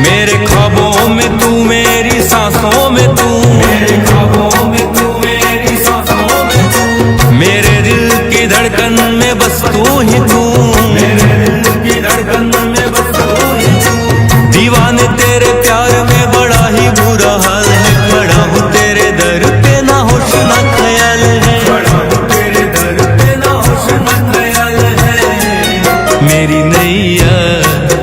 मेरे ख्वाबों में तू, मेरी सांसों में तू, मेरे ख्वाबों में तू, मेरी सांसों में तू, मेरे दिल की धड़कन में बस तू ही तू, मेरे दिल की धड़कन में बस तू ही तू। दीवाने तेरे प्यार में बड़ा ही बुरा हाल है, खड़ा हूँ तेरे दर पे ना होश ना ख्याल है, खड़ा हूँ तेरे दर पे ना होश ना ख्याल है। मेरी नैया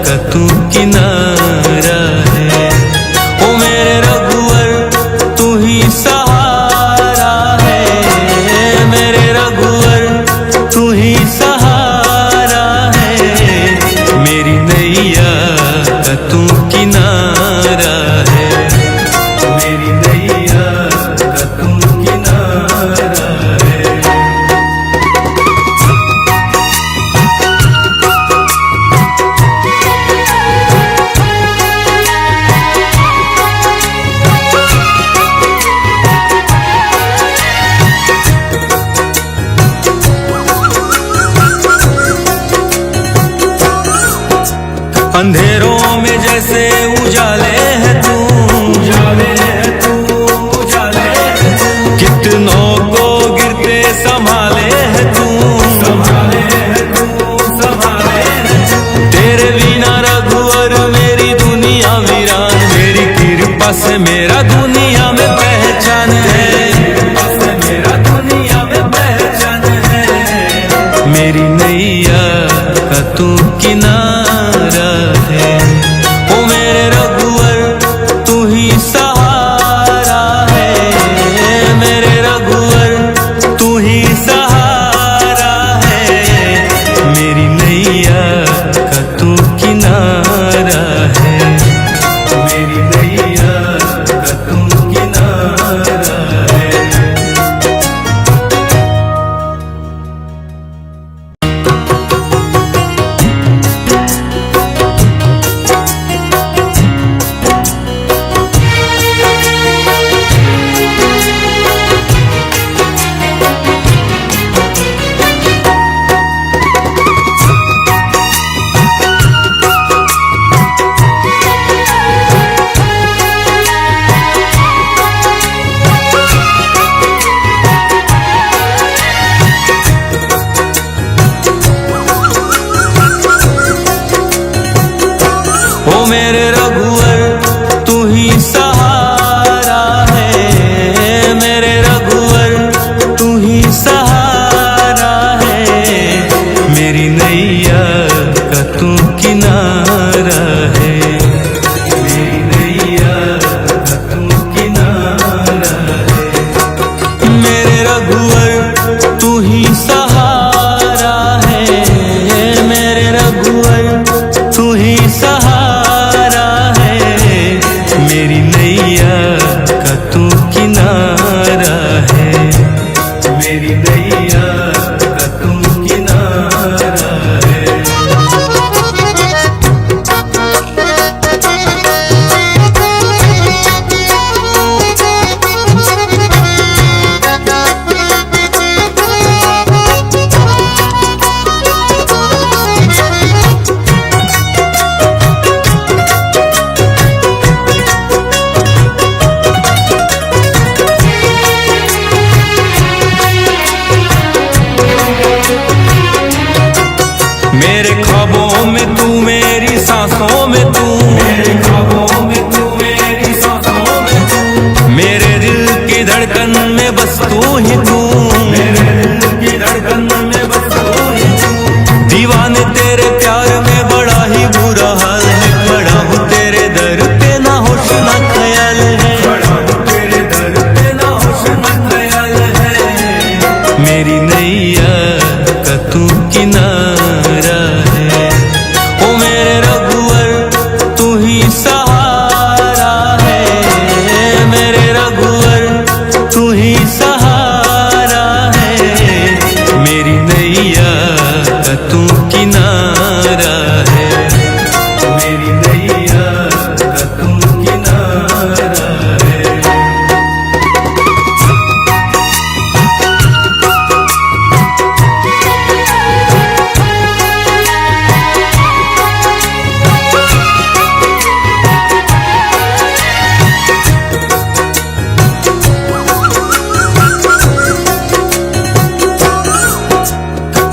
का तू किनारा है, ओ मेरे रघुवर तू ही सहारा है, मेरे रघुवर तू ही सहारा है। मेरी नैया का तू किनारा है, मेरी नैया का तू किनारा है। अंधेरों में जैसे उजाले है तू, उजाले है तू, उजाले है तू, कितनों को गिरते संभाले है तू, संभाले है तू, संभाले है तू। तेरे बिना रघुवर मेरी दुनिया वीरान, मेरी कृपा से मेरा दुनिया में पहचान है, कृपा से मेरा दुनिया में पहचान है। मेरी नैया का तू किनारा है, ओ मेरे रघुवर तू ही सहारा है, मेरे रघुवर तू ही सहारा है। मेरी नैया का तू किनारा है, मेरी नैया का तू किनारा है। ओ मेरे रघुवर तू ही सहारा है, मेरे रघुवर तू ही सहारा है। मेरी नैया का तू किनारा है, मेरी नैया का तू किनारा है। मेरे रघुवर तू ही सहारा है, मेरे रघुवर तू ही सहारा है। मेरी नैया का तू किनारा है, मेरी नैया का तू किनारा है। मेरे ख्वाबों में तू, मेरी सांसों में तू, मेरे ख्वाबों में तू, मेरी सांसों में तू, मेरे दिल की धड़कन में बस तू ही तू, मेरे दिल की धड़कन में बस तू ही तू। दीवाने तेरे प्यार में बड़ा ही बुरा हाल है, खड़ा हूँ तेरे दर पे ना होश ना ख्याल है, खड़ा हूँ तेरे दर पे ना होश ना ख्याल है। मेरी नैया का तू किनारा है, ओ मेरे रघुवर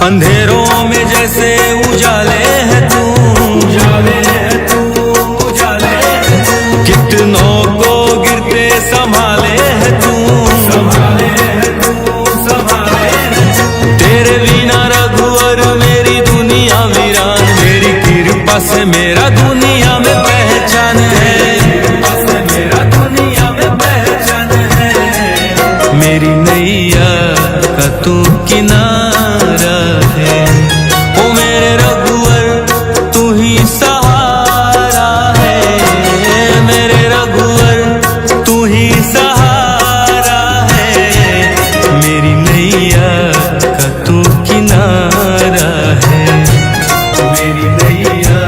अंधेरों में जैसे उजाले है तू, उजाले है तू, उजाले है तू। कितनों को गिरते संभाले है तू, संभाले है तू, संभाले है तू। तेरे बिना रघुवर मेरी दुनिया वीरान, मेरी कृपा से मेरा दुनिया में पहचान है, कृपा से मेरा दुनिया में पहचान है। मेरी नैया का तू किनारा है, ओ मेरे रघुवर तू ही सहारा है, मेरे रघुवर तू ही सहारा है। मेरी नैया का तू किनारा है, मेरी नैया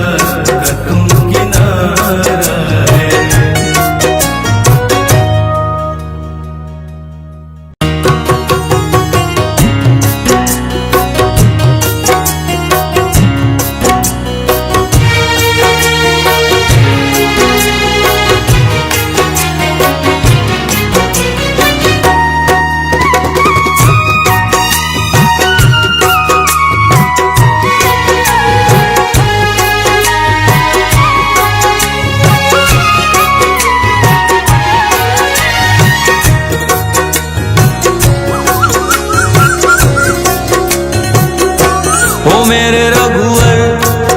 का तू किनारा है। ओ मेरे रघुवर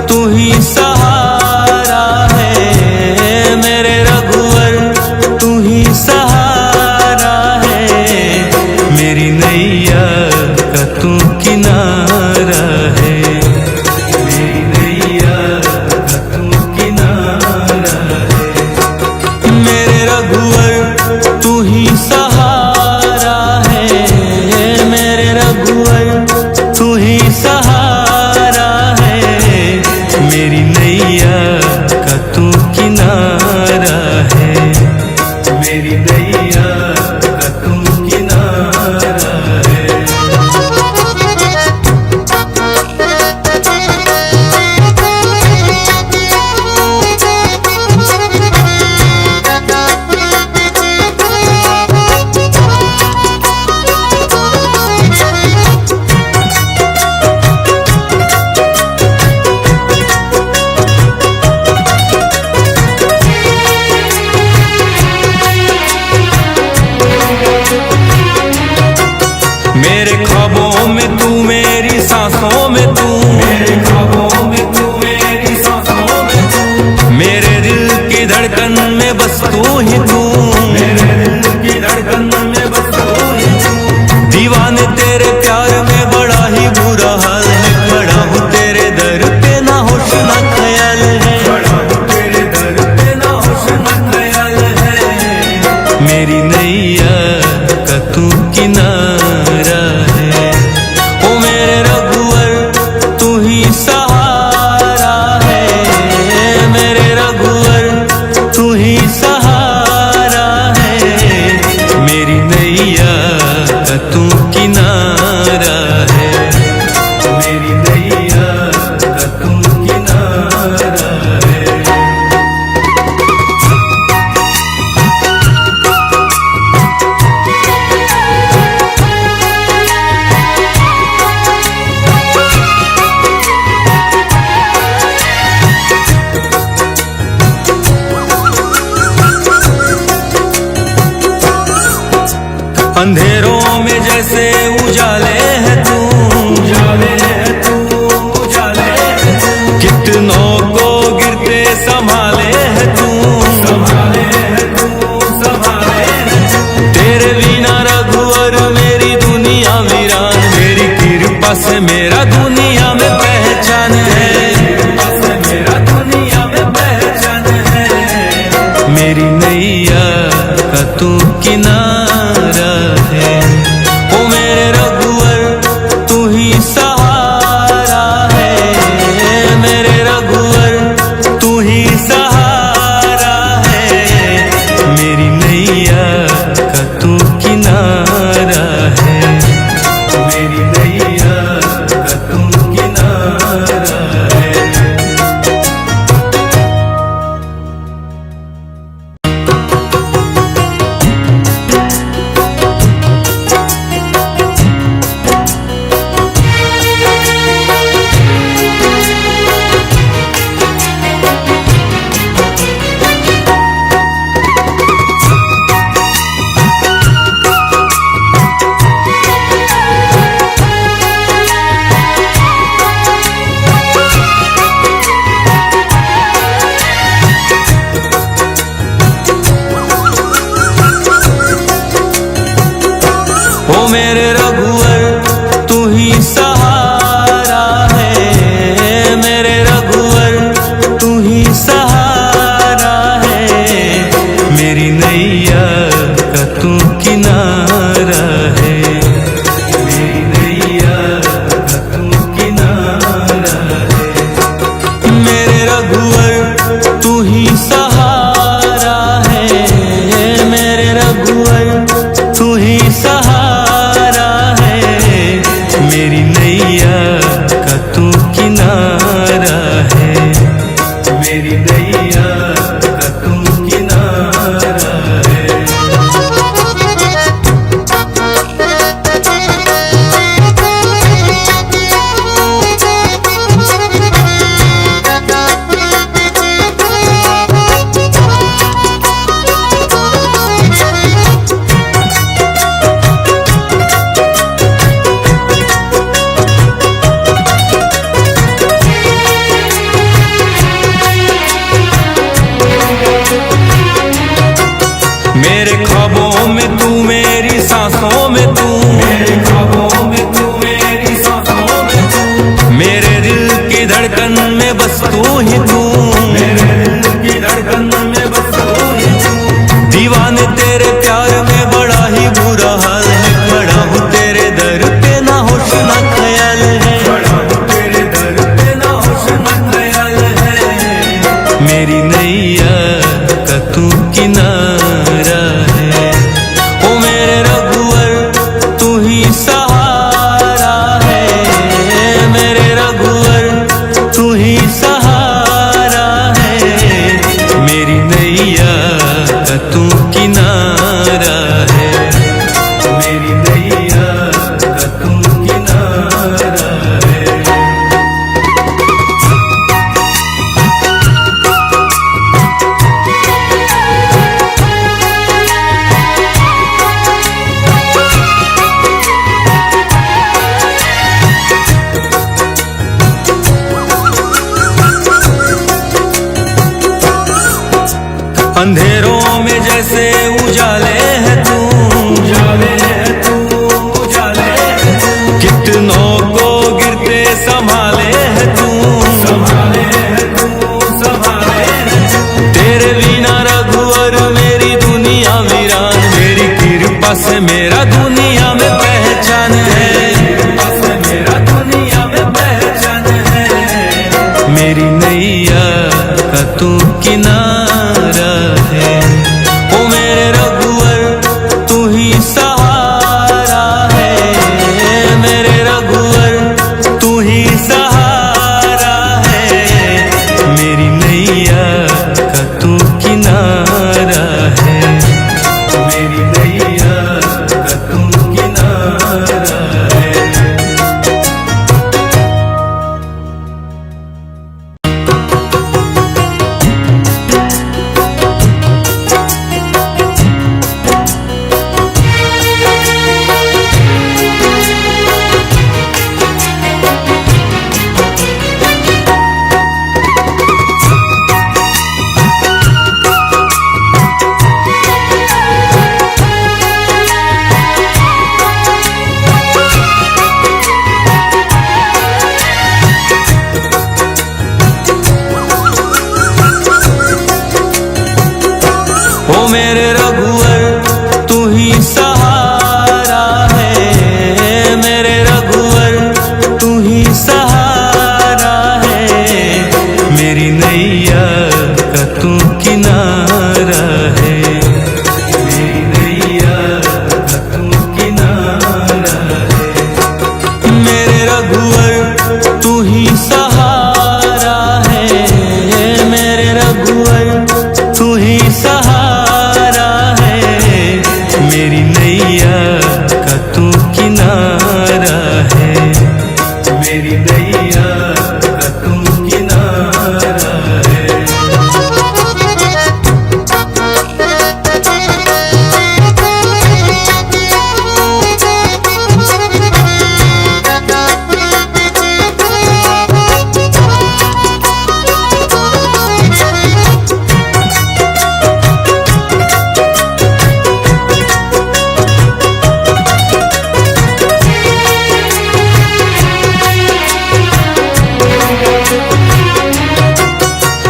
तू ही सहारा है, मेरे रघुवर तू ही सहारा है। मेरी नैया का तू किनारा है, मेरी नैया का तू किनारा है। मेरे रघुवर तू ही सहारा है, मेरे रघुवर तू ही सहारा है। मेरी नैया का तू किनारा है, मेरी नैया का तू किनारा है। मेरे ख्वाबों में तू, मेरी सांसों में तू, मेरे ख्वाबों में तू, मेरी सांसों में तू। मेरे दिल की धड़कन में बस तू ही तू, मेरे दिल की धड़कन में बस तू ही तू। दीवाने तेरे प्यार में बड़ा ही बुरा हाल है, खड़ा हूँ तेरे दर पे ना होश ना ख्याल है, खड़ा हूँ तेरे दर पे ना होश ना ख्याल है। मेरी नैया का तू किनारा है, ओ मेरे रघुवर तू ही सहारा है, मेरे रघुवर तू ही सहारा है। मेरी नैया का तू किनारा है, मेरी नैया का तू किनारा है। अंधेरों में जैसे उजाले है तू, उजाले है तू, उजाले है तू। कितनों को गिरते संभाले है तू, संभाले है तू, संभाले है तू। तेरे बिना रघुवर मेरी दुनिया वीरान, मेरी कृपा से मेरा दुनिया में पहचान है, कृपा से मेरा दुनिया में पहचान है। मेरी नैया का तू किनारा है, ओ मेरे रघुवर तू ही सहारा है, मेरे रघुवर तू ही सहारा है। मेरी नैया का तू किनारा है, मेरी नैया का तू किनारा है। का तू किनारा है। मेरे ख्वाबों में तू, मेरी सांसों में तू, मेरे ख्वाबों में तू, मेरी सांसों में तू, मेरे दिल की धड़कन में बस तू ही तू, मेरे दिल की धड़कन में बस तू ही तू। दीवाने तेरे प्यार में बड़ा ही बुरा हाल है, खड़ा हूँ तेरे दर पे ना होश ना ख्याल है, खड़ा हूँ तेरे दर पे ना होश ना ख्याल है। मेरी नैया का तू किनारा है, ओ मेरे रघुवर तू ही सहारा है, मेरे रघुवर तू ही सहारा है। मेरी नैया का तू किनारा है, मेरी नैया का तू किनारा है। अंधेरों में जैसे उजाले है तू, उजाले है तू, उजाले है तू। कितनों को गिरते संभाले है तू, संभाले है तू, संभाले है तू। तेरे बिना रघुवर मेरी दुनिया वीरान, मेरी कृपा से मेरा दुनिया में पहचान है, कृपा से मेरा दुनिया में पहचान है। मेरी नैया का तू किनारा है, ओ मेरे रघुवर तू ही सहारा है, मेरे रघुवर तू ही सहारा है। मेरी नैया का तू किनारा है, मेरी नैया का तू किनारा है। ओ मेरे रघुवर तू ही सहारा है, मेरे रघुवर तू ही सहारा है। मेरी नैया का तू किनारा है, मेरी नैया का तू किनारा है। मेरे रघुवर तू ही सहारा है, मेरे रघुवर तू ही सहारा है। मेरी नैया का तू किनारा है, मेरी नैया का तू किनारा है।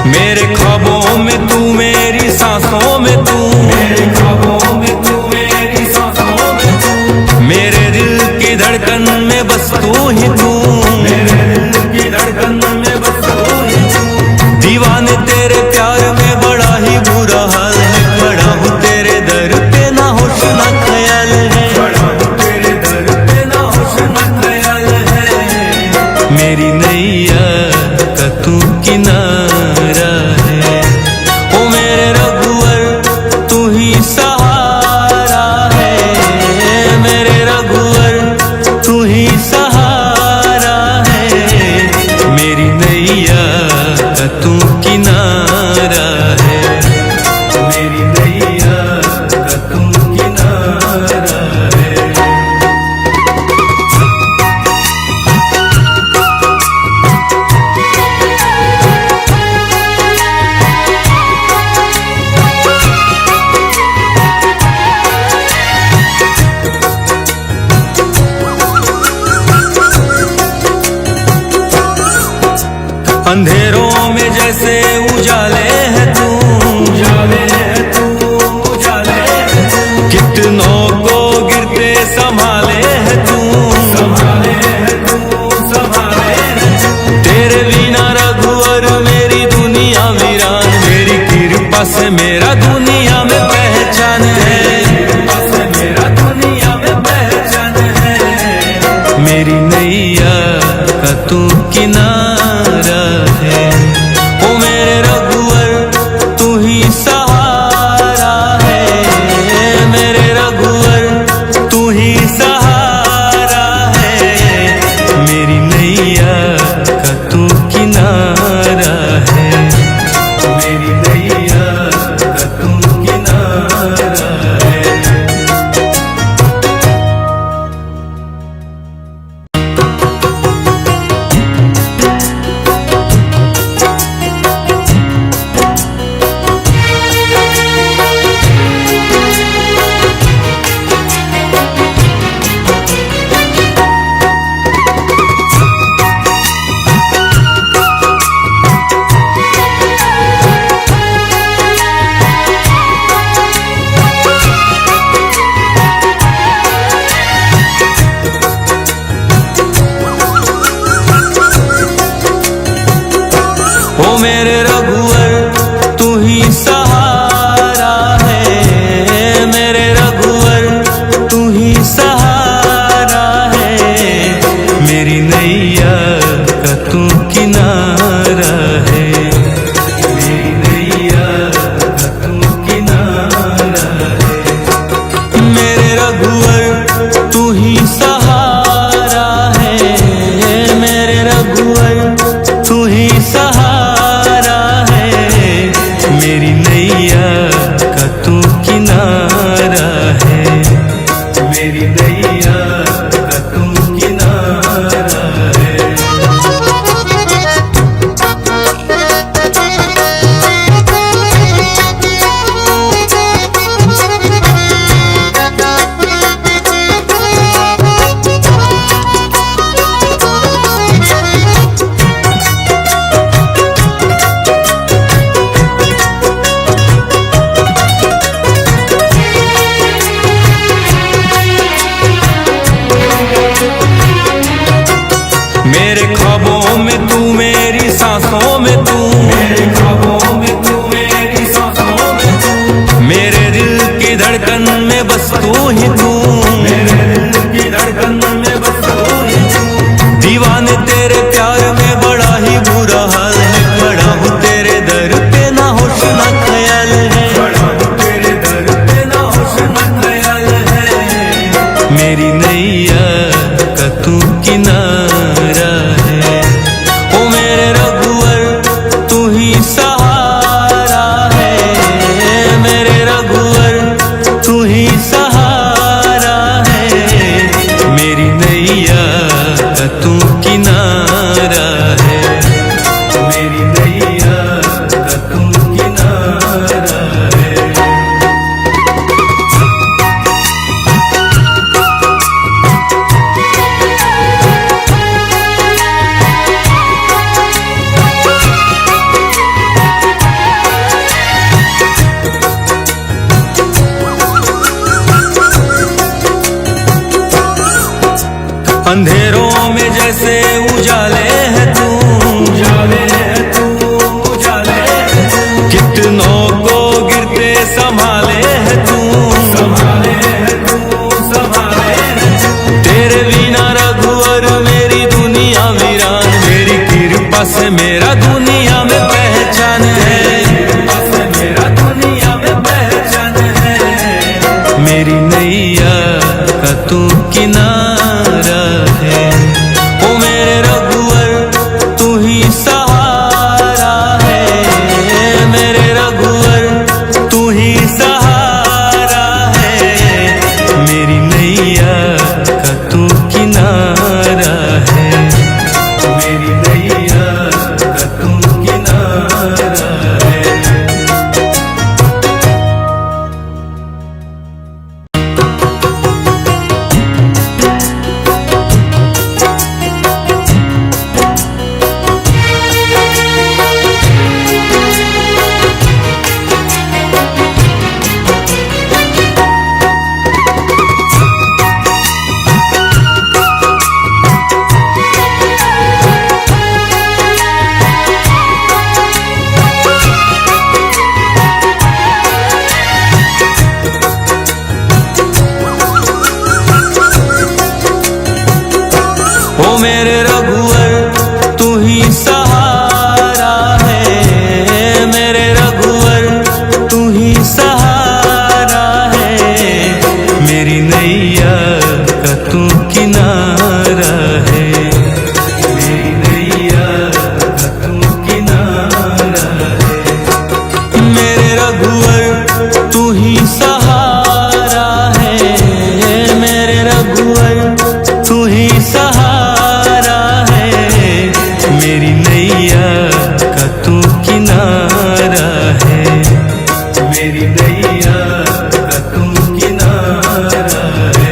मेरे ख्वाबों में तू, मेरी सांसों में तू, मेरे ख्वाबों में तू, मेरी सांसों में तू, मेरे दिल की धड़कन में बस तू ही तू, मेरे दिल की धड़कन में बस तू ही तू। दीवाने तेरे प्यार में बड़ा ही बुरा हाल है, खड़ा हूँ तेरे दर पे ना होश ना ख्याल है, खड़ा हूँ तेरे दर पे ना होश ना ख्याल है। मेरी नैया का तू किनारा है, अंधेरों में जैसे उजाले है तू, उजाले है तू, उजाले है तू। कितनों को गिरते संभाले है तू, संभाले है तू, संभाले है तू। तेरे बिना रघुवर मेरी दुनिया वीरान, मेरी कृपा से मेरा दुनिया में पहचान है, कृपा से मेरा दुनिया में पहचान है। मेरी नैया का तू किनारा है, ओ मेरे रघुवर तू ही सहारा है, मेरे रघुवर तू ही सहारा है। मेरी नैया का तू किनारा है, मेरी नैया का तू किनारा है। ओ मेरे रघुवर तू ही सहारा है, मेरे रघुवर तू ही सहारा है। मेरी नैया का तू किनारा है, मेरी नैया का तू किनारा है। मेरे रघुवर तू ही सहारा है, मेरे रघुवर तू ही सहारा है। मेरी नैया का तू किनारा है, मेरी नैया का तू किनारा है। मेरे ख्वाबों में तू, मेरी सांसों में तू, मेरे ख्वाबों में तू, मेरी सांसों में तू। मेरे दिल की धड़कन में बस तू ही तू, मेरे दिल की धड़कन में बस तू ही तू। दीवाने तेरे प्यार में बड़ा ही बुरा हाल है, खड़ा हूँ तेरे दर पे ना होश ना ख्याल है, खड़ा हूँ तेरे दर पे ना होश ना ख्याल है। मेरी नैया का तू किनारा है, ओ मेरे रघुवर तू ही सहारा है, मेरे रघुवर तू ही सहारा है। मेरी नैया का तू किनारा है, मेरी नैया का तू किनारा है। अंधेरों में जैसे उजाले है तू, उजाले है तू, उजाले है तू। कितनों को गिरते संभाले है तू, संभाले है तू, संभाले है तू। तेरे बिना रघुवर मेरी दुनिया वीरान, मेरी कृपा से मेरा दुनिया में पहचान है, कृपा से मेरा दुनिया में पहचान है। मेरी नैया का तू किनारा है, रघुवर तू ही सहारा है, मेरे रघुवर तू ही सहारा है, मेरी नैया का तू किनारा है, मेरी नैया का तू किनारा है।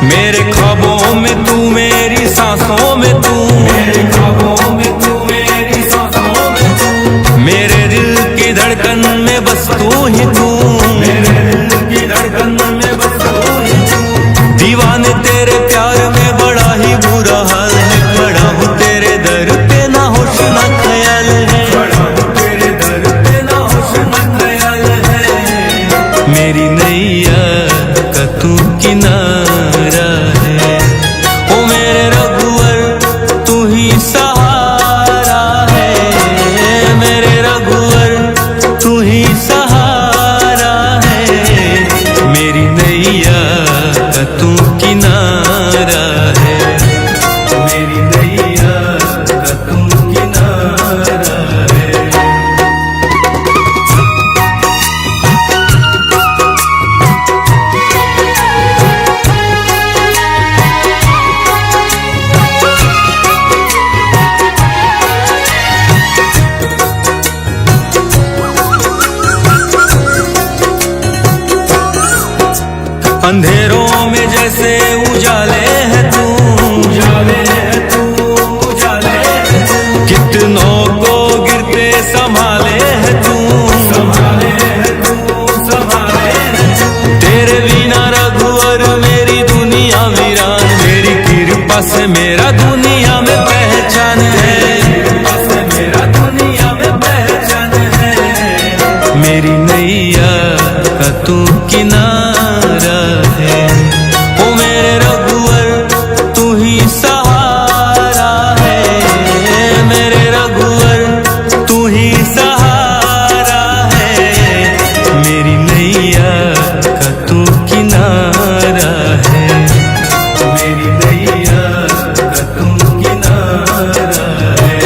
मेरे ख्वाबों में तू, मेरी सांसों में तू, मेरे ख्वाबों में तू, मेरी सांसों में तू, मेरे दिल की धड़कन में बस तू ही तू, मेरे दिल की धड़कन में बस तू ही तू। दीवाने तेरे प्यार में बड़ा ही बुरा हाल है, खड़ा हूँ तेरे दर पे ना होश ना ख्याल है, खड़ा हूँ तेरे दर पे ना होश ना ख्याल है, मेरी नैया का तू किनारा है, ओ मेरे रघुवर तू ही सहारा है, मेरे रघुवर तू ही सहारा है, मेरी नैया का तू किनारा है, मेरी नैया का तू किनारा है। अंधेरों में जैसे उजाले है तू, उजाले है तू, उजाले है तू, कितनों को गिरते संभाले है तू, संभाले है तू, संभाले है तू। तेरे बिना रघुवर मेरी दुनिया वीरान, मेरी कृपा से मेरा दुनिया में पहचान है, कृपा से मेरा दुनिया में पहचान है, मेरी नैया का तू किनारा है, ओ मेरे रघुवर तू ही सहारा है, मेरे रघुवर तू ही सहारा है, मेरी नैया का तू किनारा है, मेरी नैया का तू किनारा है।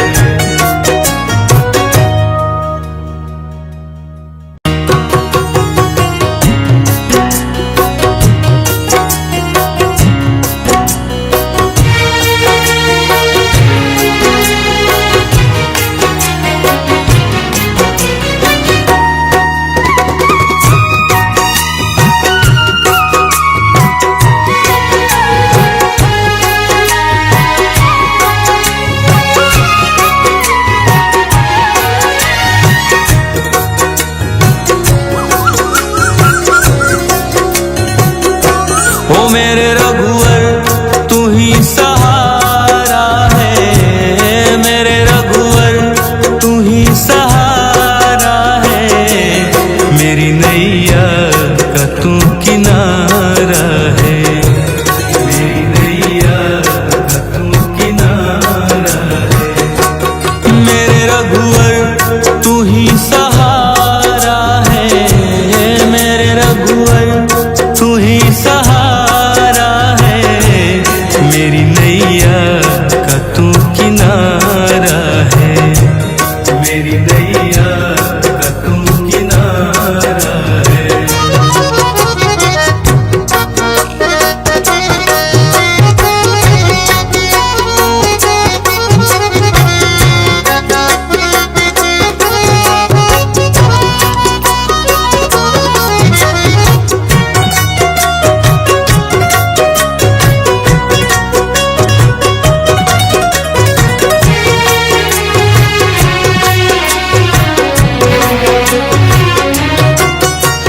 ओ मेरे रघुवर तू ही सहारा है, मेरे रघुवर तू ही सहारा है, मेरी नैया का तू किनारा है, मेरी नैया का तू किनारा है, मेरे रघुवर तू ही सहारा है, मेरे रघुवर तू ही सहारा है, मेरी नैया का तू किनारा है, मेरी नैया का तू किनारा है।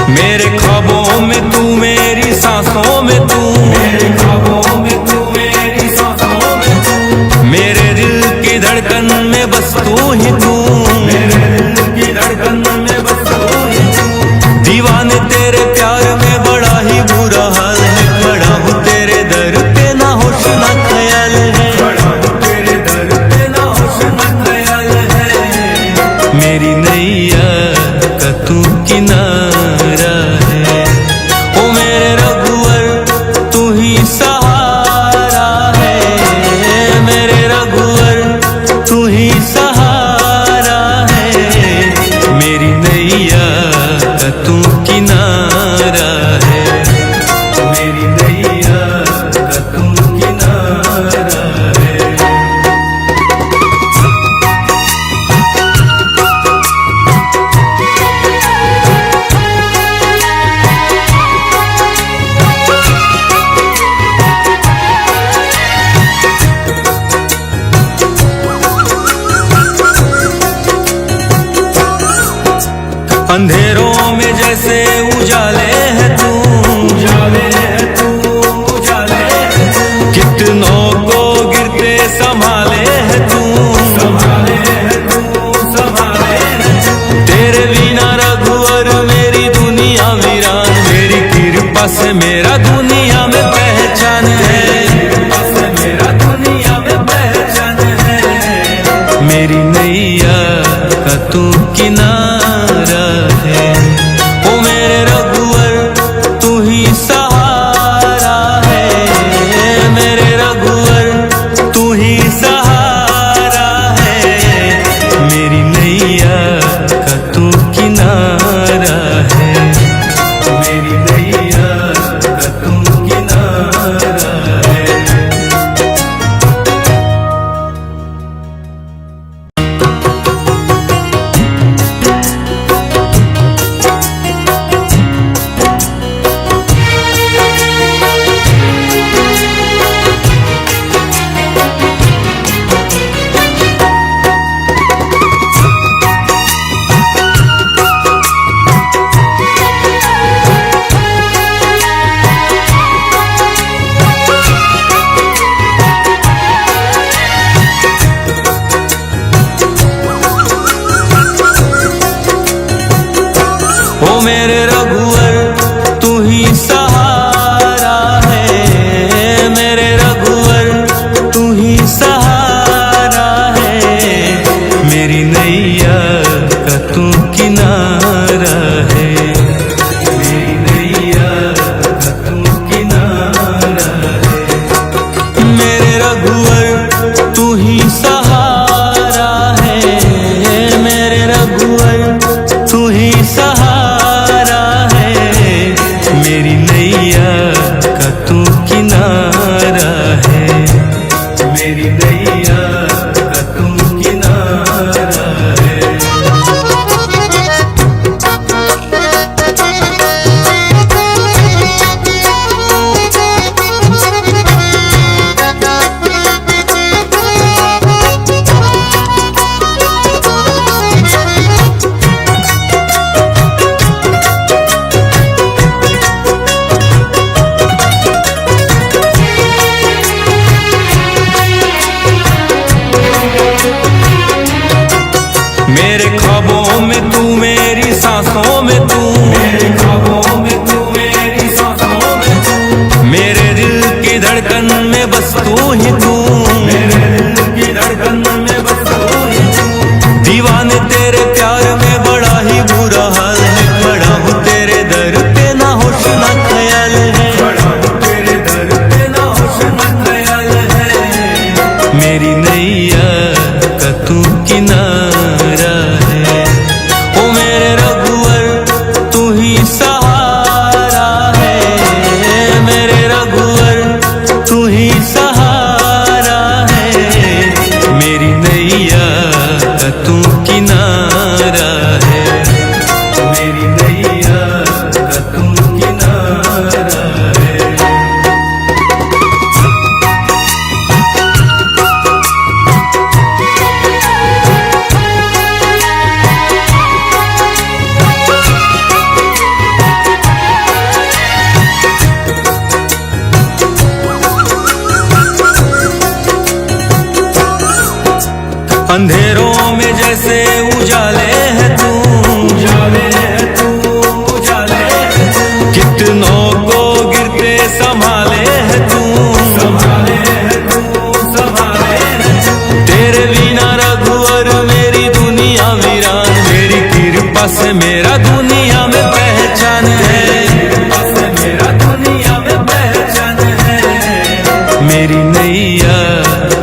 मेरे ख्वाबों में तू, मेरी सांसों में तू, मेरे ख्वाबों में तू, मेरी सांसों में तू, मेरे दिल की धड़कन में बस तू ही तू, मेरे दिल की धड़कन में बस तू ही तू। में जैसे उजाले है तू, उजाले है तू, उजाले है तू। कितनों को गिरते संभाले है तू, संभाले है तू, संभाले है तू। तेरे बिना रघुवर मेरी दुनिया वीरान, मेरी कृपा से मेरा दुनिया में पहचान है, कृपा से मेरा दुनिया में पहचान है। मेरी नैया का तू किनारा है, ओ मेरे रघुवर तू ही सहारा है, मेरे रघुवर तू ही सहारा है। मेरी नैया का तू किनारा है, मेरी नैया का तू किनारा है। ओ मेरे रघुवर तू ही सहारा है, मेरे रघुवर तू ही सहारा है। मेरी नैया का तू किनारा है, मेरी नैया का तू किनारा है। मेरे रघुवर तू ही सहारा है, मेरे रघुवर तू ही सहारा है। मेरी नैया का तू किनारा है, मेरी नैया का तू किनारा है। मेरे ख्वाबों में तू, मेरी सांसों में तू, मेरे ख्वाबों में तू, मेरी सांसों में तू। मेरे दिल की धड़कन में बस तू ही तू, मेरे दिल की धड़कन में बस तू ही तू। दीवाने तेरे प्यार में बड़ा ही बुरा हाल है, खड़ा हूँ तेरे दर पे ना होश ना ख्याल है, खड़ा हूँ तेरे दर पे ना होश ना ख्याल है। मेरी नैया का तू किनारा है, ओ मेरे रघुवर तू ही सहारा है, मेरे रघुवर तू ही सहारा है। मेरी नैया का तू किनारा है, मेरी नैया का तू किनारा है। अंधेरों में जैसे उजाले है तू, उजाले है तू, उजाले है तू। कितनों को गिरते संभाले है तू, संभाले है तू, संभाले है तू। तेरे बिना रघुवर मेरी दुनिया वीरान, मेरी कृपा से मेरा दुनिया में पहचान है, कृपा से मेरा दुनिया में पहचान है। मेरी नैया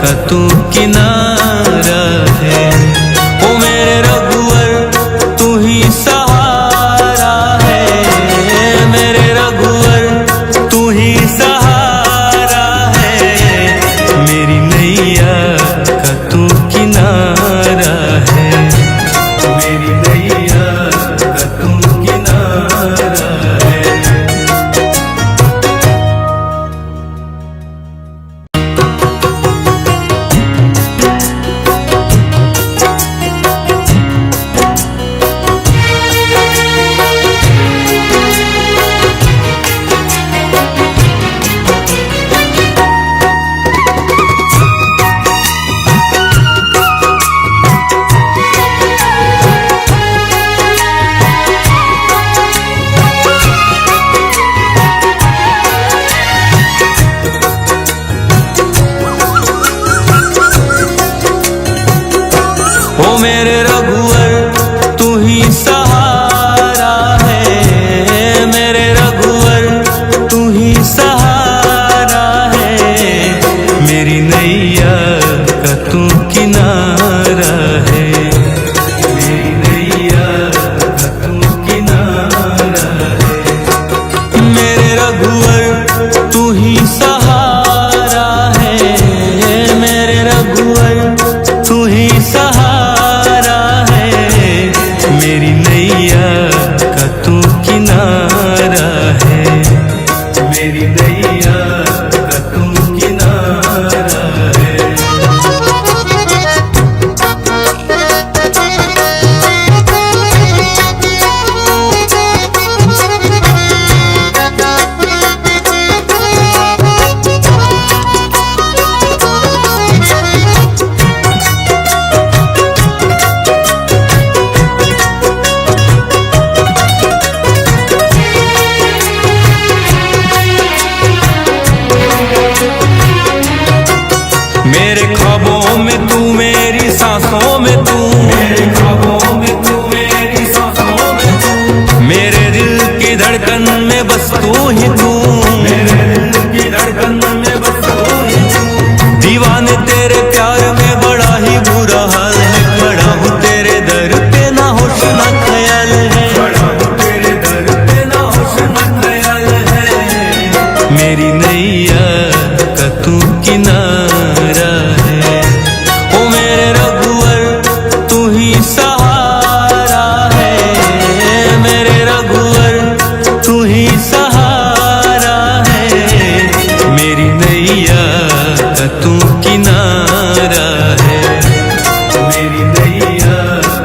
का तू किनारा है, ओ मेरे रघुवर मेरे ख्वाबों में तू मेरी सांसों में तू, मेरे ख्वाबों में तू मेरी सांसों में तू, मेरे दिल की धड़कन में बस तू ही तू, मेरे दिल की धड़कन में बस तू ही तू। दीवाने तेरे प्यार में बड़ा ही बुरा हाल है, खड़ा हूँ तेरे दर पे ना होश ना ख्याल है, खड़ा हूँ तेरे दर पे ना होश ना ख्याल है। मेरी नैया का तू किनारा है, ओ मेरे रघुवर तू ही सहारा है, मेरे रघुवर तू ही सहारा है। मेरी नैया का तू किनारा है, मेरी नैया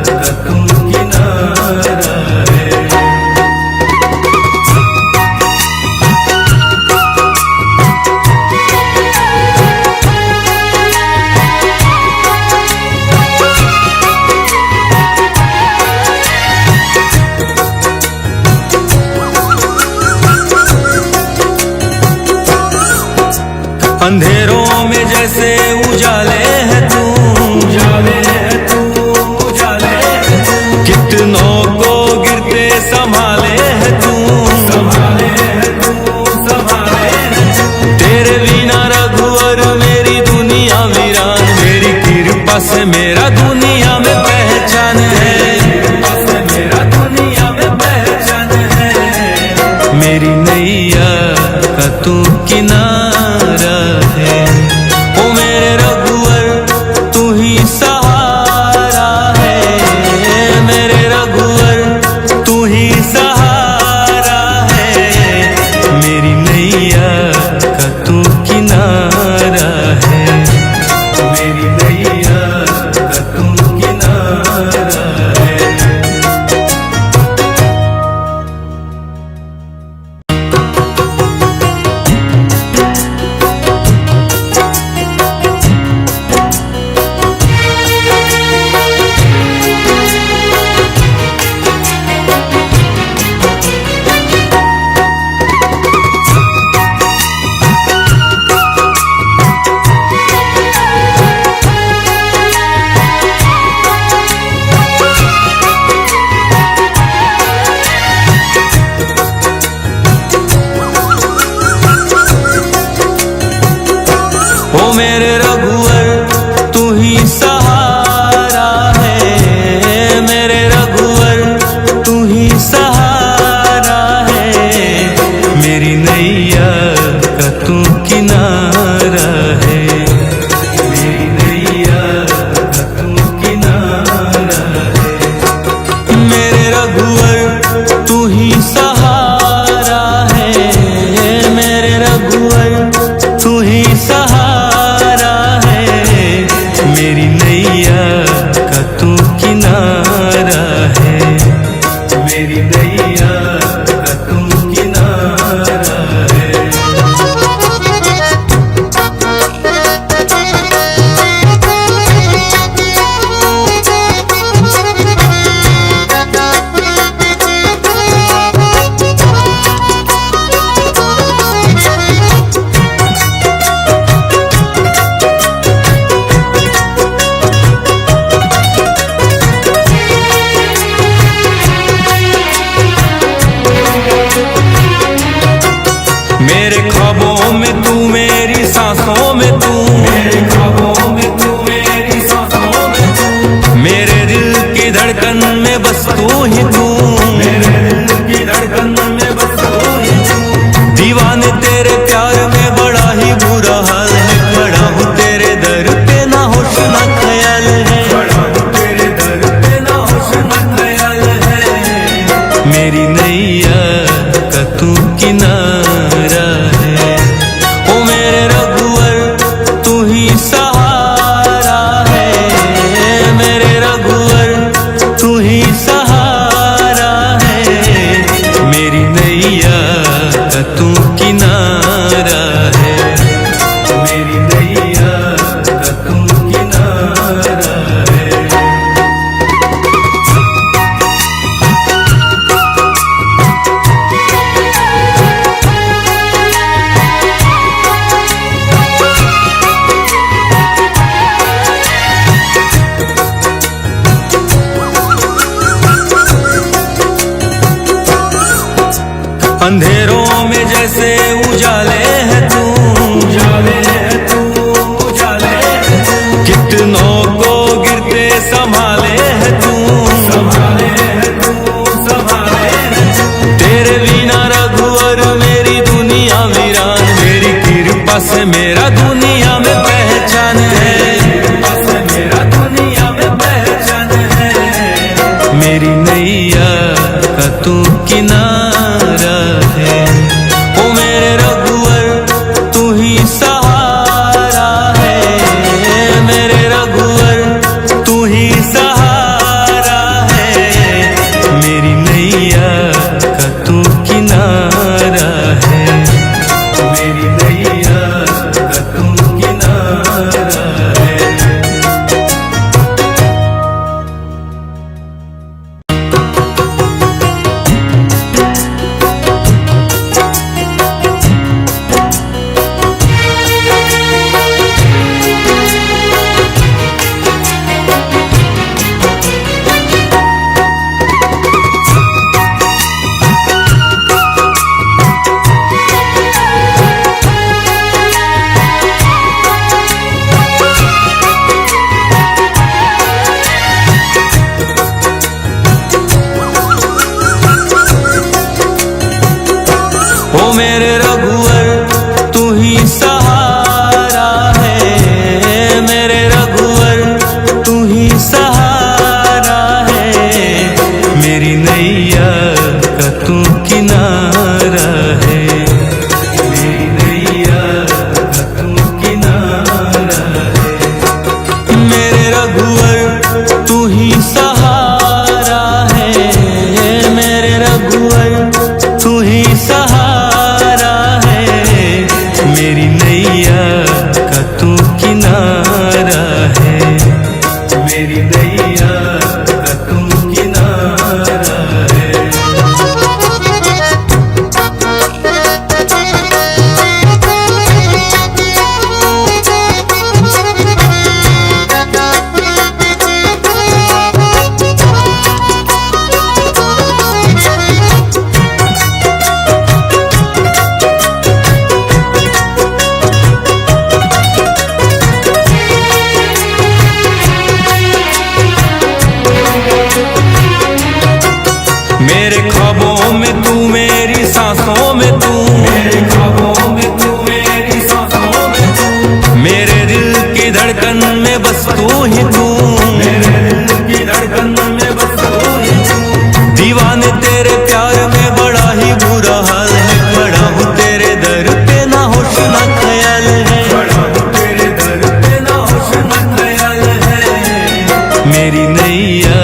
का तू किनारा है। अंधेरों में जैसे उजाले है तू, उजाले है तू, उजाले है तू। कितनों को गिरते संभाले है तू, संभाले है तू, संभाले है तू। तेरे बिना रघुवर मेरी दुनिया वीरान, मेरी कृपा से मेरा दुनिया में पहचान है, कृपा से मेरा दुनिया में पहचान है। मेरी नैया का तू किनारा है, ओ मेरे रघुवर तू ही सहारा है, मेरे रघुवर तू ही सहारा है। मेरी नैया का तू किनारा है, मेरी नैया का तू किनारा है। ओ मेरे रघुवर तू ही सहारा है, मेरे रघुवर तू ही सहारा है। मेरी नैया का तू किनारा है, मेरी नैया का तू किनारा है। मेरे रघुवर तू ही सहारा है, मेरे रघुवर तू ही सहारा है। मेरी नैया का तू किनारा है, मेरी नैया का तू किनारा है। मेरे ख्वाबों में तू मेरी सांसों में तू, मेरे ख्वाबों में तू मेरी सांसों में तू, मेरे दिल की धड़कन में बस तू ही तू, मेरे दिल की धड़कन में बस तू ही तू। दीवाने तेरे प्यार में बड़ा ही बुरा हाल है, खड़ा हूँ तेरे दर पे ना होश ना ख्याल है, खड़ा हूँ तेरे दर पे ना होश ना ख्याल है। मेरी नैया का तू किनारा है, ओ मेरे रघुवर तू ही सहारा है, मेरे रघुवर तू ही सहारा है। मेरी नैया का तू किनारा है, मेरी नैया का तू किनारा है। अंधेरों में जैसे उजाले है तू, उजाले है तू, उजाले है तू। कितनों को गिरते संभाले है तू, संभाले है तू, संभाले है तू। तेरे बिना रघुवर मेरी दुनिया वीरान, मेरी कृपा से मेरा दुनिया में पहचान है, कृपा से मेरा दुनिया में पहचान है। मेरी नैया का तू किनारा है, ओ मेरे रघुवर तू ही सहारा है, मेरे रघुवर तू ही सहारा है। मेरी नैया का तू किनारा है, मेरी नैया का तू किनारा है। ओ मेरे रघुवर तू ही सहारा है, मेरे रघुवर तू ही सहारा है। मेरी नैया का तू किनारा है, मेरी नैया का तू किनारा है। मेरे रघुवर तू ही सहारा है, मेरे रघुवर तू ही सहारा है। मेरी नैया का तू किनारा है, मेरी नैया का तू किनारा है। मेरे ख्वाबों में तू, मेरी सांसों में तू, मेरे ख्वाबों में तू, मेरी सांसों में तू। मेरे दिल की धड़कन में बस तू ही तू, मेरे दिल की धड़कन में बस तू ही तू। दीवाने तेरे प्यार में बड़ा ही बुरा हाल है, खड़ा हूँ तेरे दर पे ना होश ना ख्याल है, खड़ा हूँ तेरे दर पे ना होश ना ख्याल है। मेरी नैया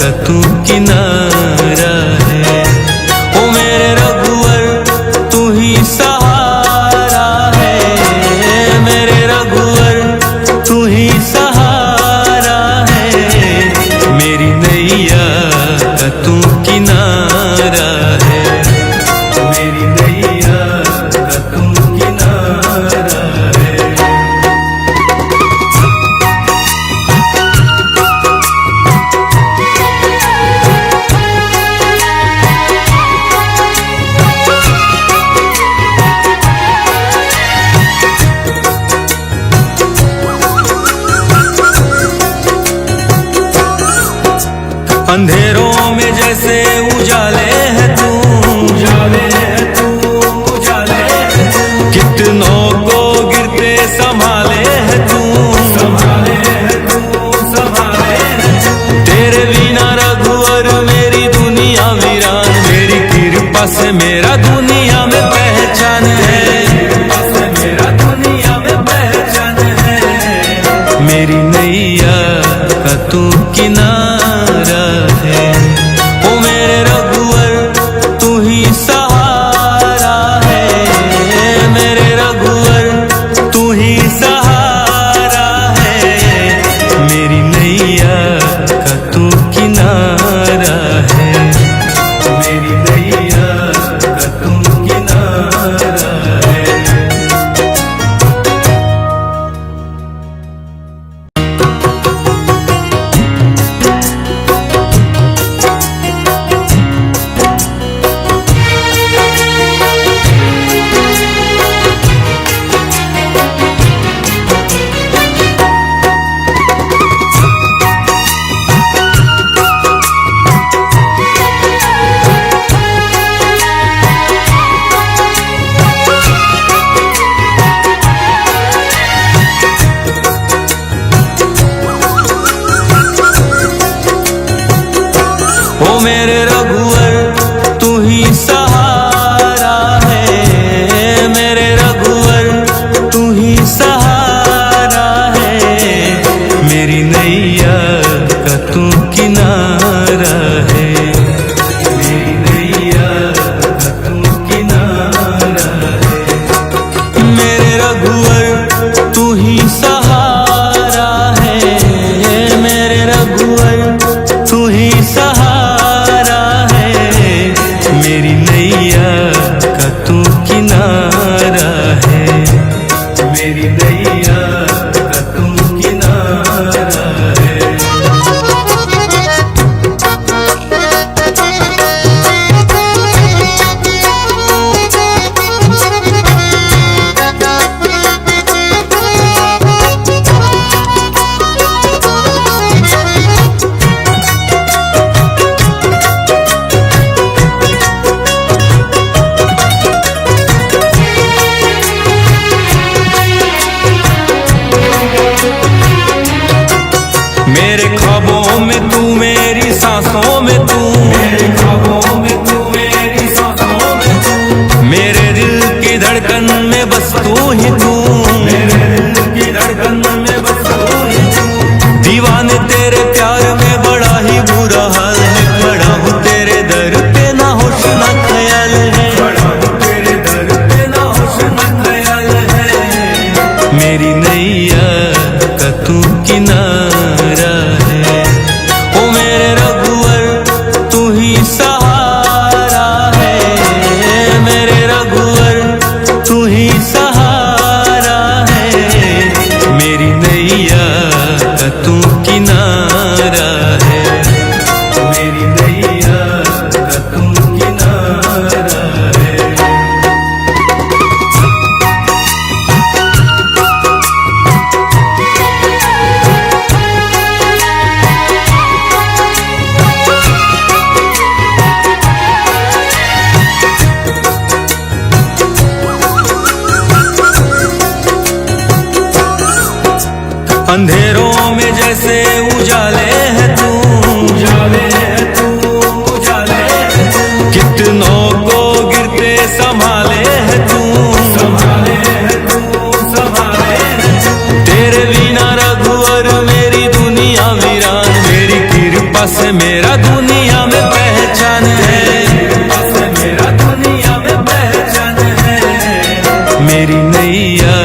का तू किनारा है, ओ मेरे रघुवर तू ही सहारा है, मेरे रघुवर तू ही सहारा है। मेरी नैया का तू किनारा है, मेरी नैया का तू किनारा है। अंधेरों में जैसे उजाले है तू, उजाले है तू, उजाले है तू। कितनों को गिरते संभाले है तू, संभाले है तू, संभाले है तू। तेरे बिना रघुवर मेरी दुनिया वीरान, मेरी कृपा से मेरा दुनिया में पहचान है, कृपा से मेरा दुनिया में पहचान है। मेरी नैया का तू किनारा है, ओ मेरे रघुवर तू ही सहारा है, मेरे रघुवर तू ही सहारा है। मेरी नैया का तू किनारा है, मेरी नैया का तू किनारा है। तू किनारा है। ओ मेरे रघुवर तू ही सहारा है, मेरे रघुवर तू ही सहारा है। मेरी नैया का तू किनारा है, मेरी नैया का तू किनारा है। अंधेरों में जैसे उजाले है तू, उजाले है तू, उजाले है तू। कितनों को गिरते संभाले है तू, संभाले है तू, संभाले है तू। तेरे बिना रघुवर मेरी दुनिया वीरान, मेरी कृपा से मेरा दुनिया में पहचान है, कृपा से मेरा दुनिया में पहचान है। मेरी नैया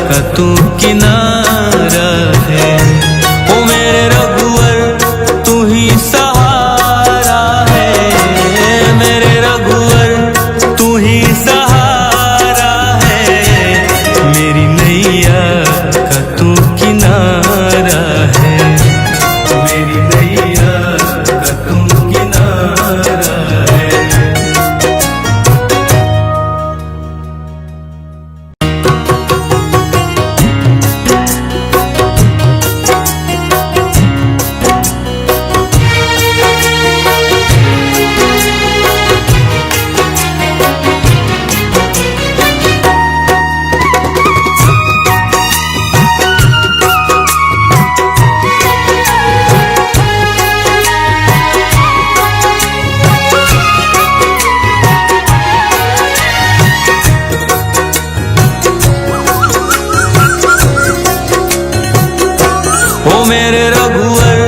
का तू किनारा है। ओ मेरे रघुवर तू ही सहारा है, मेरे रघुवर तू ही सहारा है। मेरी नैया का तू किनारा है, मेरी नैया का तू किनारा है। ओ मेरे रघुवर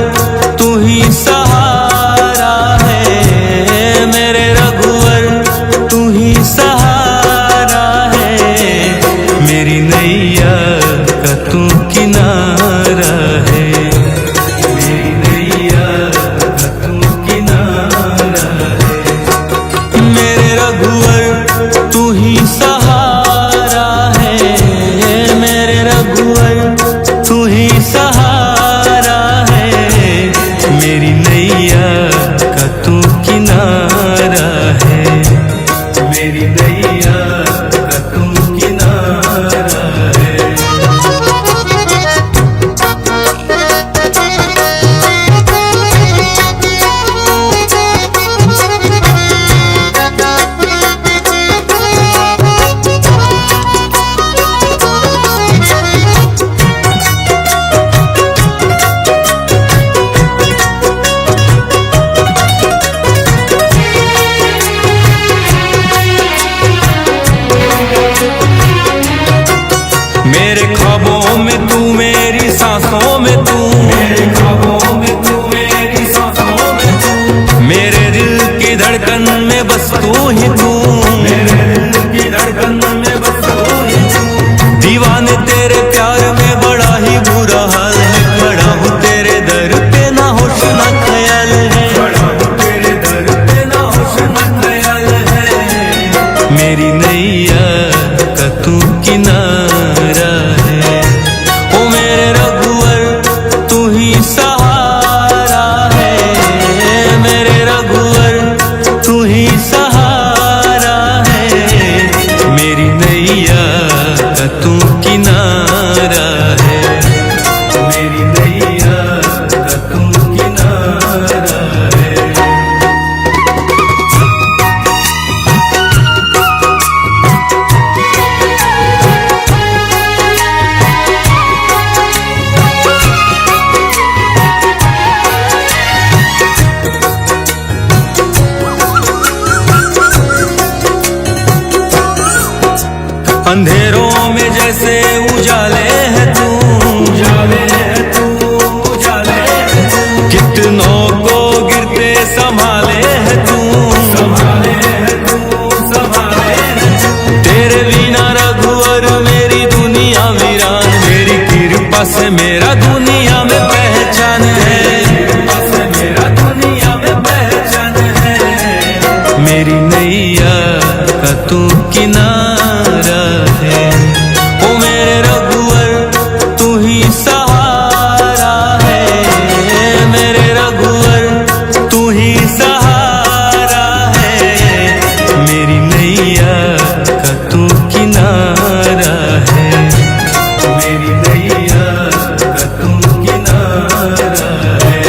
तू ही सहारा है, मेरे रघुवर तू ही सहारा है। मेरी नैया का तू किनारा है, मेरी नैया का तू किनारा है। मेरे रघुवर तू ही सहारा है, मेरे रघुवर तू ही सहारा है। मेरी नैया का तू किनारा है, मेरी नैया का तू किनारा है। मेरे ख्वाबों में तू, मेरी सांसों में तू, मेरे ख्वाबों में तू, मेरी सांसों में तू। मेरे दिल की धड़कन में बस तू ही तू, मेरे दिल की धड़कन में बस तू ही तू। दीवाने तेरे प्यार में बड़ा ही बुरा हाल है, खड़ा हूँ तेरे दर पे ना होश ना ख्याल है, खड़ा हूँ तेरे दर पे ना होश ना ख्याल है। मेरी नैया का तू किनारा है। ओ मेरे रघुवर तू ही सहारा है, मेरे रघुवर तू ही सहारा है। मेरी नैया का तू किनारा है, मेरी नैया का तू किनारा है। अंधेरों में जैसे उजाले है तू, उजाले है तू, उजाले है तू। कितनों को गिरते संभाले है तू, संभाले है तू, संभाले है तू। तेरे बिना रघुवर मेरी दुनिया वीरान, मेरी कृपा से मेरा तू किनारा है। ओ मेरे रघुवर तू ही सहारा है, मेरे रघुवर तू ही सहारा है। मेरी नैया का तू किनारा है, मेरी नैया का तू किनारा है।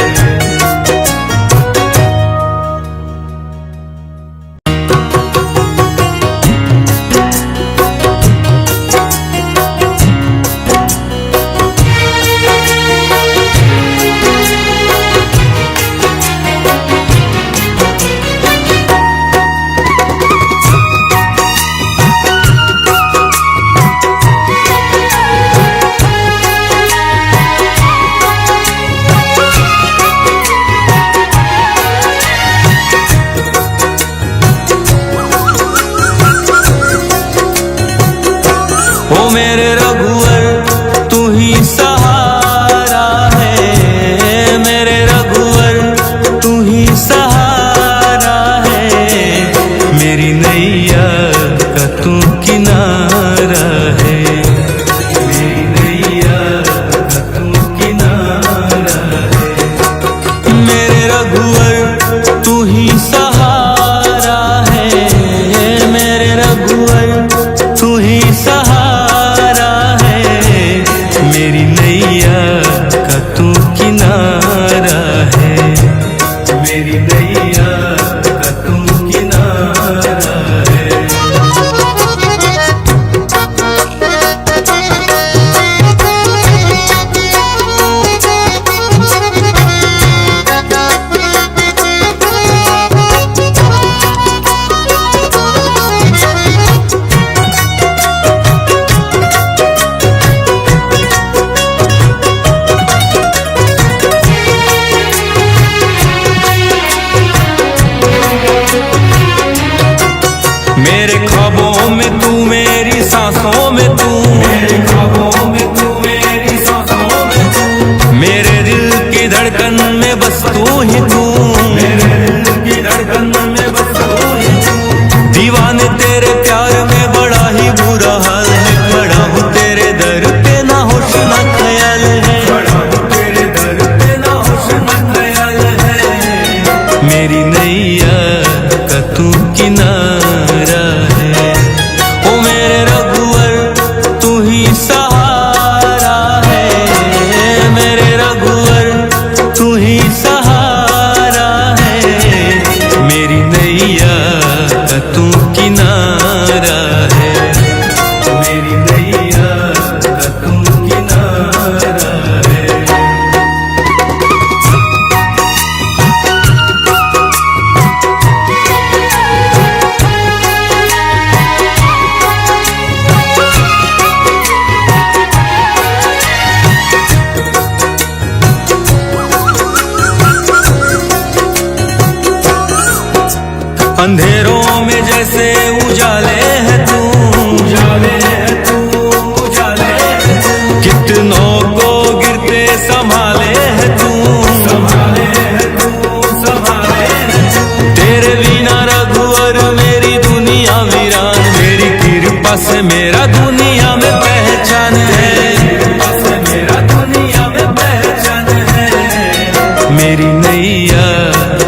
ओ मेरे रघुवर तू ही सहारा है, मेरे रघुवर तू ही सहारा है। मेरी नैया का तू किनारा है, मेरी नैया का तू किनारा है। मेरे रघुवर तू ही सहारा है, मेरे रघुवर तू ही सहारा है। मेरी नैया का तू किनारा है, मेरी नैया का तू किनारा है। मेरे ख्वाबों में तू, मेरी सांसों में तू, मेरे ख्वाबों में तू, मेरी सांसों में तू। मेरे दिल की धड़कन में बस तू ही तू, मेरे दिल की धड़कन में बस तू ही तू। दीवाने तेरे प्यार में बड़ा ही बुरा हाल है, खड़ा हूँ तेरे दर पे ना होश ना ख्याल है, खड़ा हूँ तेरे दर पे ना होश ना ख्याल है। मेरी नैया का तू किनारा है, ओ मेरे रघुवर तू ही सहारा है, मेरे रघुवर तू ही सहारा है। मेरी नैया का तू किनारा है, मेरी नैया का तू किनारा है। अंधेरों में जैसे उजाले है तू, उजाले है तू, उजाले है तू। कितनों को गिरते संभाले है तू, संभाले है तू, संभाले है तू। तेरे बिना रघुवर मेरी दुनिया वीरान, मेरी कृपा से मेरा दुनिया में पहचान है, कृपा से मेरा दुनिया में पहचान है। मेरी नैया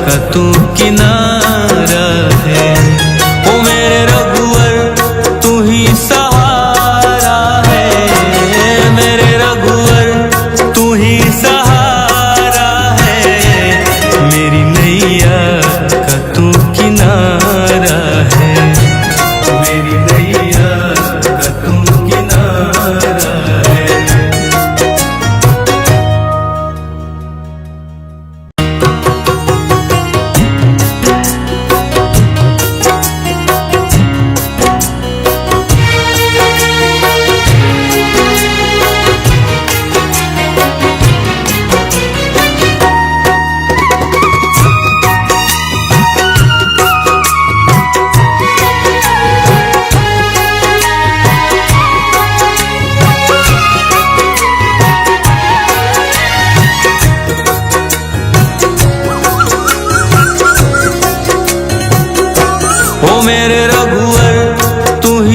का तू किनारा है, ओ मेरे रघुवर तू ही सहारा है, मेरे रघुवर तू ही सहारा है। मेरी नैया का तू किनारा है, मेरी नैया का तू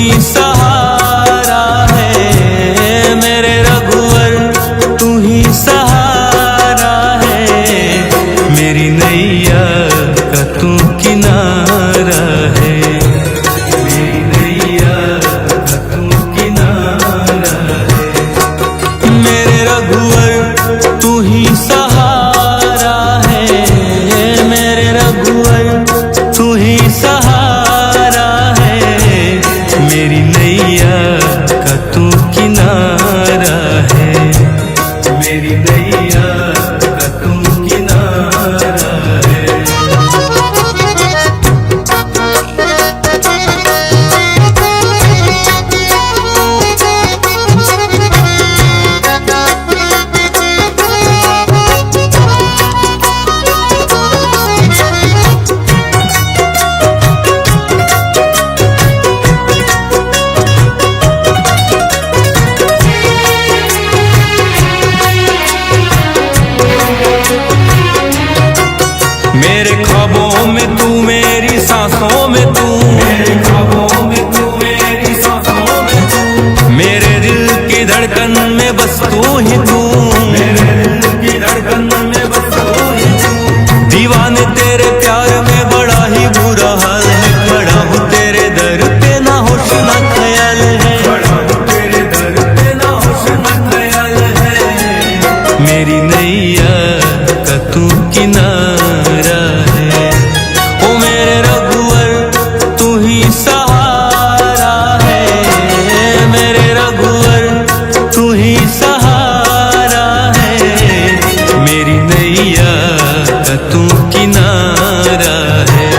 ही सहारा है, मेरे रघुवर तू ही सहारा है, मेरी नैया का तू किनारा है, मेरी नैया का तू किनारा है, मेरे रघुवर तू ही सहारा है, मेरे रघुवर तू ही सहारा है, मेरी नैया का तू किनारा है, मेरी नैया का तू किनारा है। मेरे ख्वाबों में तू, मेरी सांसों में तू, मेरे ख्वाबों में तू, मेरी सांसों में तू, मेरे दिल की धड़कन में बस तू ही तू, मेरे दिल की धड़कन में बस तू ही तू, दीवाने तेरे प्यार में बड़ा ही बुरा हाल है, खड़ा हूँ तेरे दर पे ना होश ना ख्याल है, खड़ा हूँ तेरे दर पे ना होश ना ख्याल है, मेरी नैया का तू किनारा है, ओ मेरे रघुवर तू ही सहारा है, मेरे रघुवर तू ही सहारा है, मेरी नैया का तू किनारा है,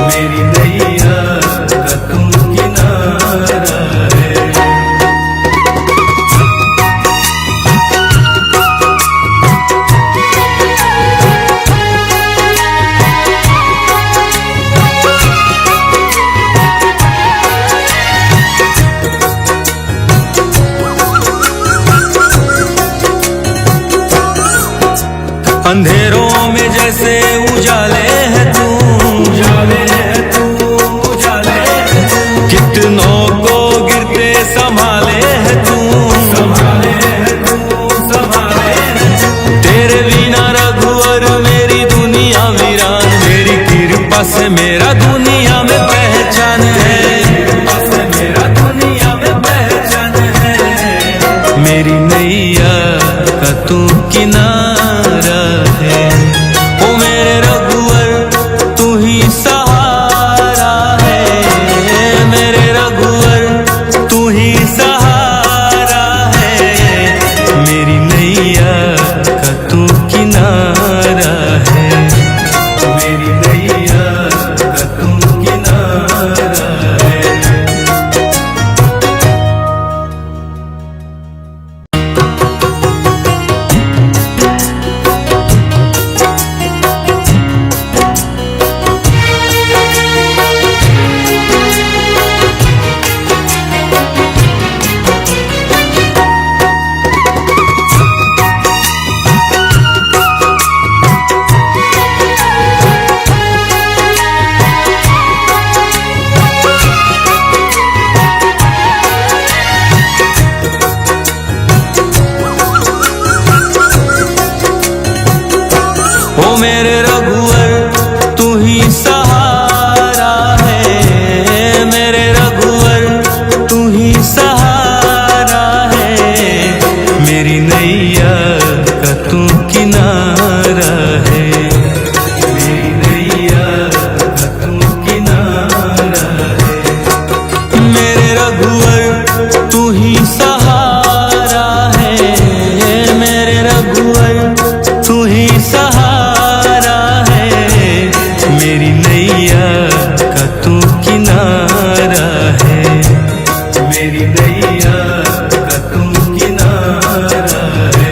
मेरी नैया का तू किनारा है। अंधेरों में जैसे उजाले है तू, उजाले है तू, उजाले है तू, कितनों को गिरते संभाले है तू, संभाले है तू, संभाले है तू, तेरे बिना रघुवर मेरी दुनिया वीरान, मेरी कृपा से मेरा दुनिया में पहचान है, कृपा से मेरा दुनिया में पहचान है, मेरी नैया का तू किनारा है, ओ मेरे रघुवर तू ही सहारा है, मेरे रघुवर तू ही सहारा है, मेरी नैया का तू किनारा है, मेरी नैया का तू किनारा है। ओ मेरे रघुवर तू ही सहारा है, मेरे रघुवर तू ही सहारा है, मेरी नैया का तू किनारा है, मेरी नैया का तू किनारा है, मेरे रघुवर तू ही सहारा है, मेरे रघुवर तू ही सहारा है, मेरी नैया का तू किनारा है, मेरी नैया का तू किनारा है।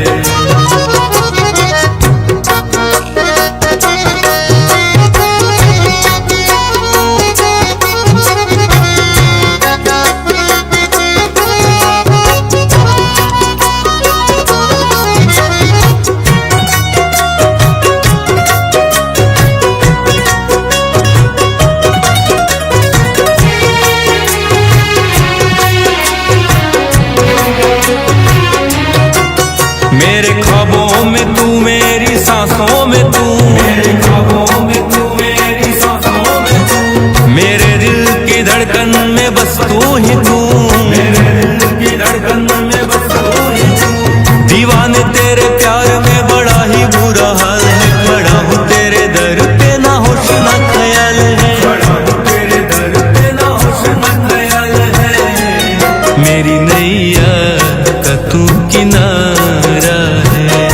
का तू किनारा है।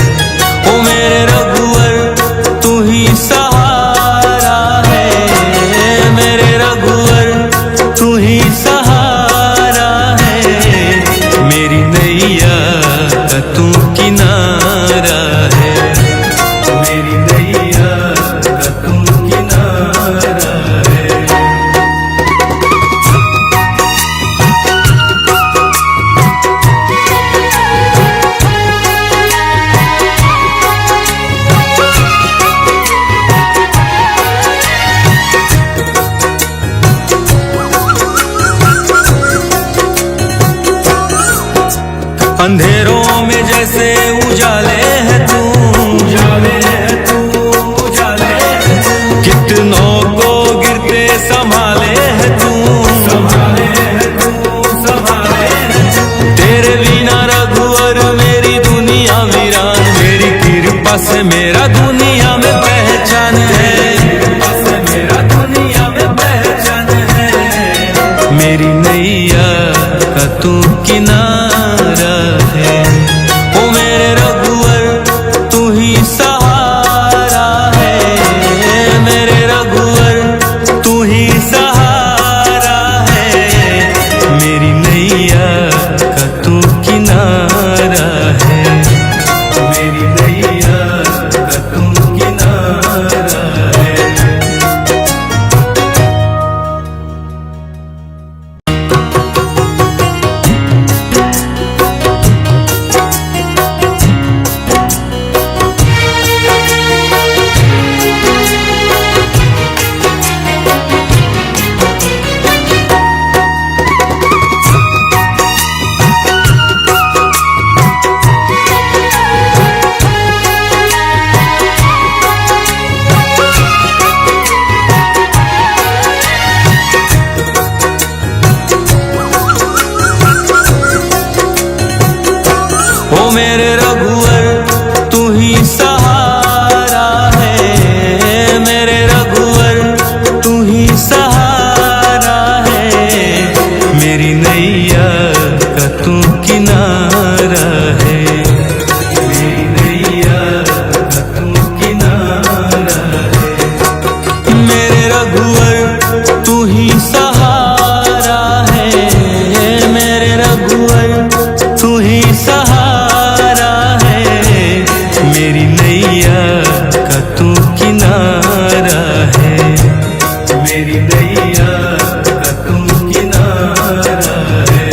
ओ मेरे रघुवर तू ही सहारा है, मेरे रघुवर तू ही सहारा है, मेरी नैया का तू किनारा है, मेरी नैया का तू किनारा है। अंधेरों में जैसे उजाले है तू, उजाले है तू, उजाले है तू, कितनों को गिरते संभाले है तू, संभाले है तू, संभाले है तू। तेरे बिना रघुवर मेरी दुनिया वीरान, मेरी कृपा से मेरा दुनिया में पहचान है, कृपा से मेरा दुनिया में पहचान है, मेरी नैया का तू किनारा है। ओ मेरे रघुवर तू ही सहारा है, मेरे रघुवर तू ही सहारा है, मेरी नैया का तू किनारा है, मेरी नैया का तू किनारा है। ओ मेरे रघुवर तू ही सहारा है, मेरे रघुवर तू ही सहारा है, मेरी नैया का तू किनारा है, मेरी नैया का तू किनारा है, मेरे रघुवर तू ही सहारा है, मेरे रघुवर तू ही सहारा है, मेरी नैया का तू किनारा है, मेरी नैया का तू किनारा है।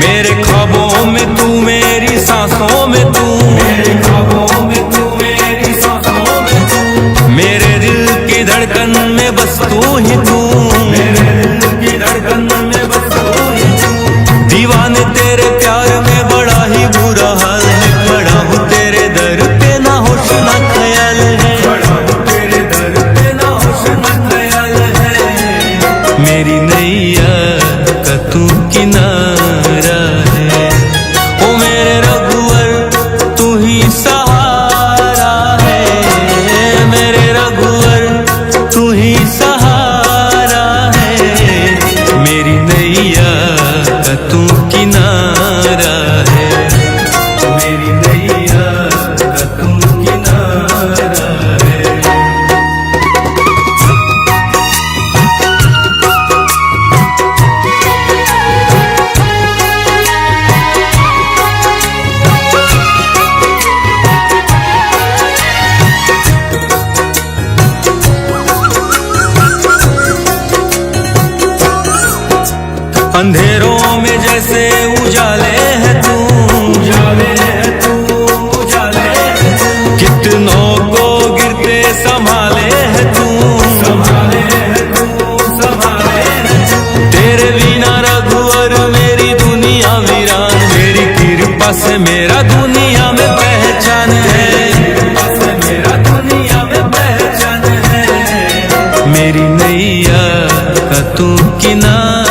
मेरे ख्वाबों में तू, मेरी सांसों में तू, मेरे ख्वाबों में तू, मेरी सांसों में तू, मेरे दिल की धड़कन में बस तू ही तू, मेरे दिल की धड़कन में बस तू ही तू। दीवाने तेरे प्यार में बड़ा ही बुरा हाल है, खड़ा हूँ तेरे दर पे ना होश ना ख्याल है, खड़ा हूँ तेरे दर पे ना होश ना ख्याल है, मेरी नैया का तू किनारा है। ओ मेरे रघुवर तू ही सहारा है, मेरे रघुवर तू ही सहारा है, मेरी नैया का तू किनारा है, मेरी नैया का तू किनारा है। अंधेरों में जैसे उजाले है तू, उजाले है तू, उजाले है तू, कितनों को गिरते संभाले है तू, संभाले है तू, संभाले है तू। तेरे बिना रघुवर मेरी दुनिया वीरान, मेरी कृपा से है मेरा दुनिया में पहचान है, तेरे पास है मेरा दुनिया में पहचान है। मेरी नैया का तू किनारा